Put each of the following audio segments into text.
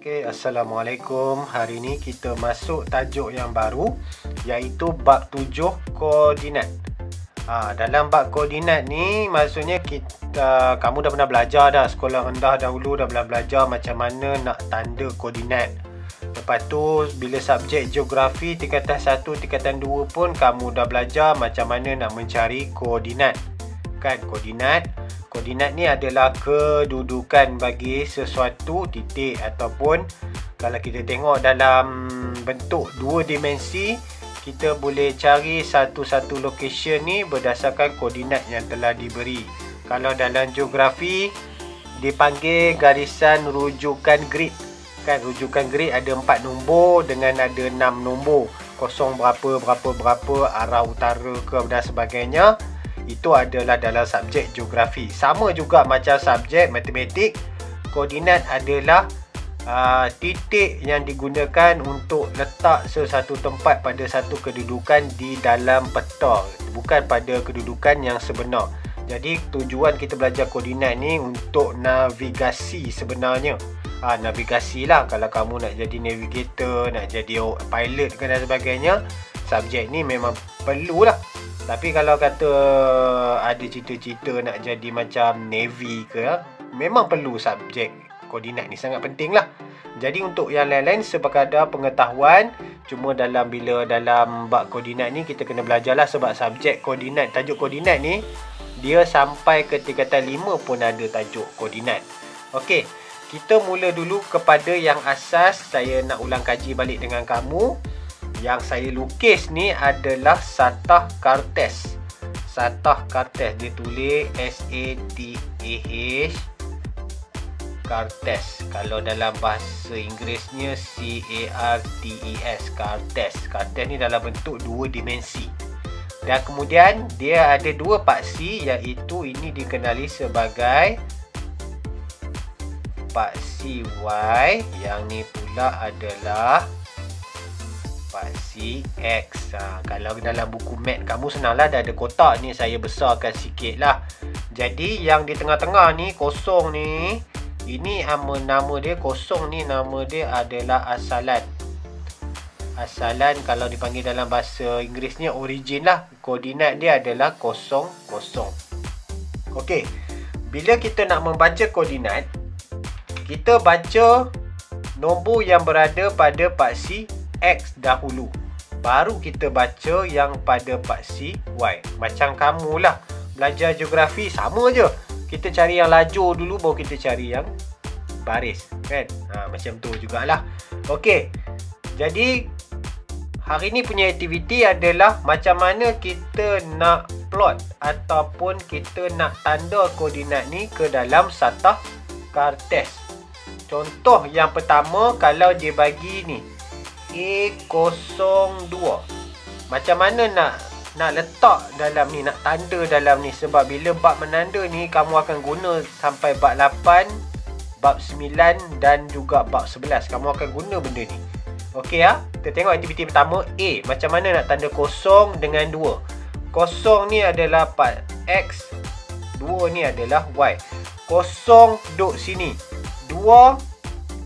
Assalamualaikum. Hari ni kita masuk tajuk yang baru, iaitu bab 7 koordinat. Dalam bab koordinat ni maksudnya kamu dah pernah belajar dah, sekolah rendah dahulu dah belajar macam mana nak tanda koordinat. Lepas tu bila subjek geografi tingkatan 1, tingkatan 2 pun kamu dah belajar macam mana nak mencari koordinat. Kan, koordinat ni adalah kedudukan bagi sesuatu titik, ataupun kalau kita tengok dalam bentuk dua dimensi, kita boleh cari satu-satu location ni berdasarkan koordinat yang telah diberi. Kalau dalam geografi dipanggil garisan rujukan grid. Kan, rujukan grid ada 4 nombor dengan ada 6 nombor. Kosong berapa, arah utara ke dan sebagainya. Itu adalah dalam subjek geografi. Sama juga macam subjek matematik, koordinat adalah titik yang digunakan untuk letak sesuatu tempat pada satu kedudukan di dalam peta, bukan pada kedudukan yang sebenar. Jadi tujuan kita belajar koordinat ni untuk navigasi sebenarnya. Navigasi lah. Kalau kamu nak jadi navigator, nak jadi pilot dan sebagainya, subjek ni memang perlulah. Tapi kalau kata ada cita-cita nak jadi macam Navy ke, memang perlu subjek koordinat ni, sangat penting lah. Jadi untuk yang lain-lain sekadar pengetahuan, cuma bila dalam bab koordinat ni kita kena belajar lah, sebab subjek koordinat, tajuk koordinat ni dia sampai ke tingkatan 5 pun ada tajuk koordinat. Okey, kita mula dulu kepada yang asas. Saya nak ulang kaji balik dengan kamu. Yang saya lukis ni adalah Satah Kartes. Satah Kartes, dia tulis S-A-T-A-H Kartes. Kalau dalam bahasa Inggerisnya C-A-R-T-E-S, Kartes. Kartes ni dalam bentuk dua dimensi. Dan kemudian dia ada dua paksi, iaitu ini dikenali sebagai paksi Y, yang ni pula adalah paksi X. Kalau dalam buku mat kamu senanglah, dah ada kotak ni, saya besarkan sikit lah. Jadi yang di tengah-tengah ni, kosong ni, ini nama dia kosong ni, nama dia adalah asalan. Asalan kalau dipanggil dalam bahasa Inggerisnya origin lah. Koordinat dia adalah 0, 0. Okey, bila kita nak membaca koordinat, kita baca nombor yang berada pada paksi X dahulu, baru kita baca yang pada paksi Y. Macam kamulah belajar geografi, sama je. Kita cari yang lajur dulu, baru kita cari yang baris, kan? Macam tu jugalah. Okey, jadi hari ni punya aktiviti adalah macam mana kita nak plot ataupun kita nak tanda koordinat ni ke dalam Satah Kartes. Contoh yang pertama, kalau dia bagi ni A02, macam mana nak letak dalam ni, nak tanda dalam ni. Sebab bila bab menanda ni kamu akan guna sampai bab 8, bab 9 dan juga bab 11. Kamu akan guna benda ni. Okey ya. Kita tengok aktiviti pertama A. Macam mana nak tanda 0 dengan 2. 0 ni adalah part X, 2 ni adalah Y. 0 duduk sini, 2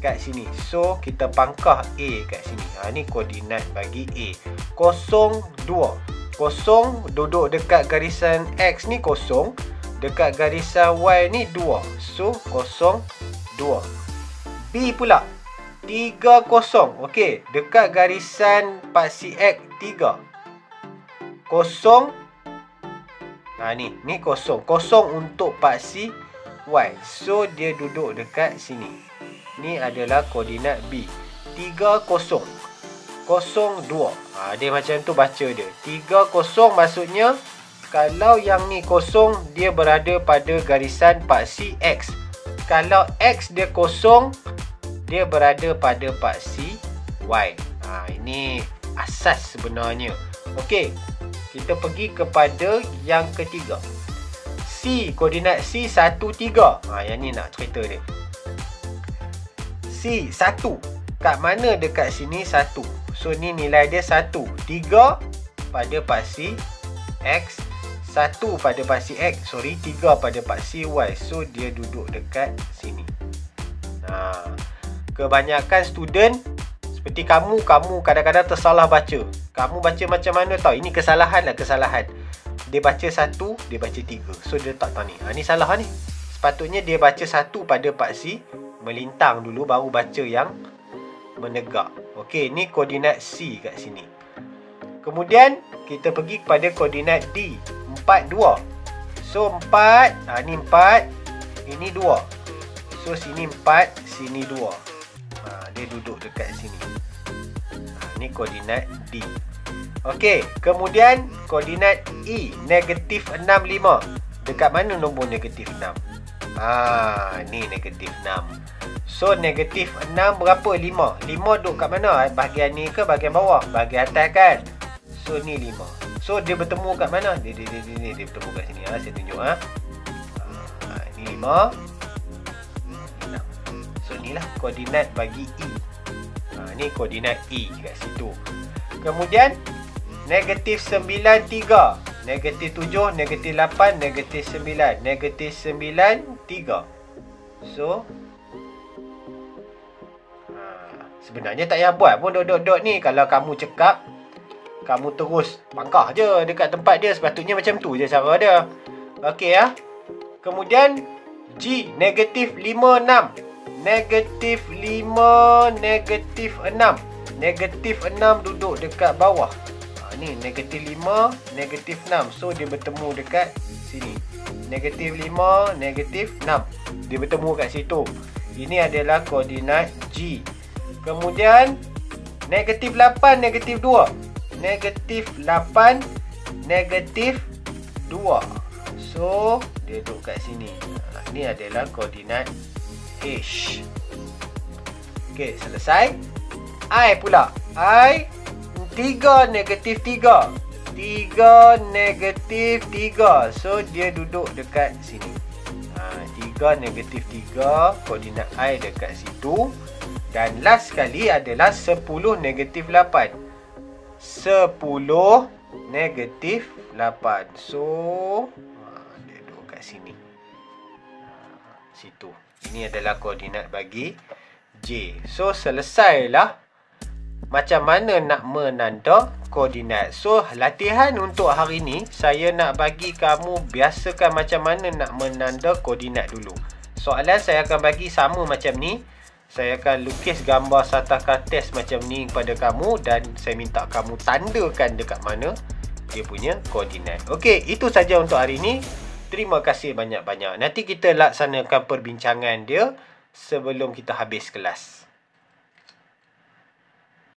kat sini. So kita pangkah A kat sini. Ni koordinat bagi A. 0, 2. 0 duduk dekat garisan X ni 0, dekat garisan Y ni 2. So 0, 2. B pula 3, 0. Okey, dekat garisan paksi X 3. 0. Ni 0. 0 untuk paksi Y. So dia duduk dekat sini. Ni adalah koordinat B. 3, 0. 0, 2. Dia macam tu baca dia. 3, 0 maksudnya kalau yang ni 0, dia berada pada garisan paksi X. Kalau X dia 0, dia berada pada paksi Y. Ini asas sebenarnya. Okey, kita pergi kepada yang ketiga. C, koordinat C 1, 3. Yang ni nak cerita dia. C 1. Kat mana dekat sini 1? So ni nilai dia 1. 3 pada paksi X, 1 pada paksi X, 3 pada paksi Y. So dia duduk dekat sini. kebanyakan student seperti kamu kadang-kadang tersalah baca. Kamu baca macam mana tau? Ini kesalahan. Dia baca 1, dia baca 3. So dia tak tahu ni. Ni salah ni. Sepatutnya dia baca 1 pada paksi melintang dulu, baru baca yang menegak. Okey, ni koordinat C kat sini. Kemudian kita pergi kepada koordinat D, 4, 2. So 4, ni 4, ini 2. So sini 4, sini 2. Dia duduk dekat sini. Ni koordinat D. Okey, kemudian koordinat E, negatif 6, 5. Dekat mana nombor negatif 6? Ni negatif 6. So negatif 6 berapa? 5. 5 duduk kat mana? Bahagian ni ke bahagian bawah? Bahagian atas kan? So ni 5. So dia bertemu kat mana? Dia bertemu kat sini. Saya tunjuk. Ni 5. 6. So inilah koordinat bagi E. Ni koordinat E kat situ. Kemudian negatif 9, 3. Negatif 7, negatif 8, negatif 9. Negatif 9, 3. So sebenarnya tak payah buat pun dot-dot ni. Kalau kamu cekap, kamu terus pangkah je dekat tempat dia. Sepatutnya macam tu je cara dia. Okey ya. Kemudian G, negatif 5, 6. Negatif 5, negatif 6. Negatif 6 duduk dekat bawah. Ni negatif 5, negatif 6. So dia bertemu dekat sini. Negatif 5, negatif 6. Dia bertemu kat situ. Ini adalah koordinat G. Kemudian negatif 8, negatif 2. Negatif 8, negatif 2. So dia duduk kat sini. Ini adalah koordinat H. Okey, selesai. I pula. I 3, negatif 3. 3, negatif 3. So dia duduk dekat sini. 3, negatif 3. Koordinat I dekat situ. Dan last sekali adalah 10, negatif 8. 10, negatif 8. So dia duduk kat sini. Situ. Ini adalah koordinat bagi J. So selesailah macam mana nak menanda koordinat. So latihan untuk hari ni, saya nak bagi kamu biasakan macam mana nak menanda koordinat dulu. Soalan saya akan bagi sama macam ni. Saya akan lukis gambar sata kartes macam ni kepada kamu dan saya minta kamu tandakan dekat mana dia punya koordinat. Okey, itu saja untuk hari ni. Terima kasih banyak-banyak. Nanti kita laksanakan perbincangan dia sebelum kita habis kelas.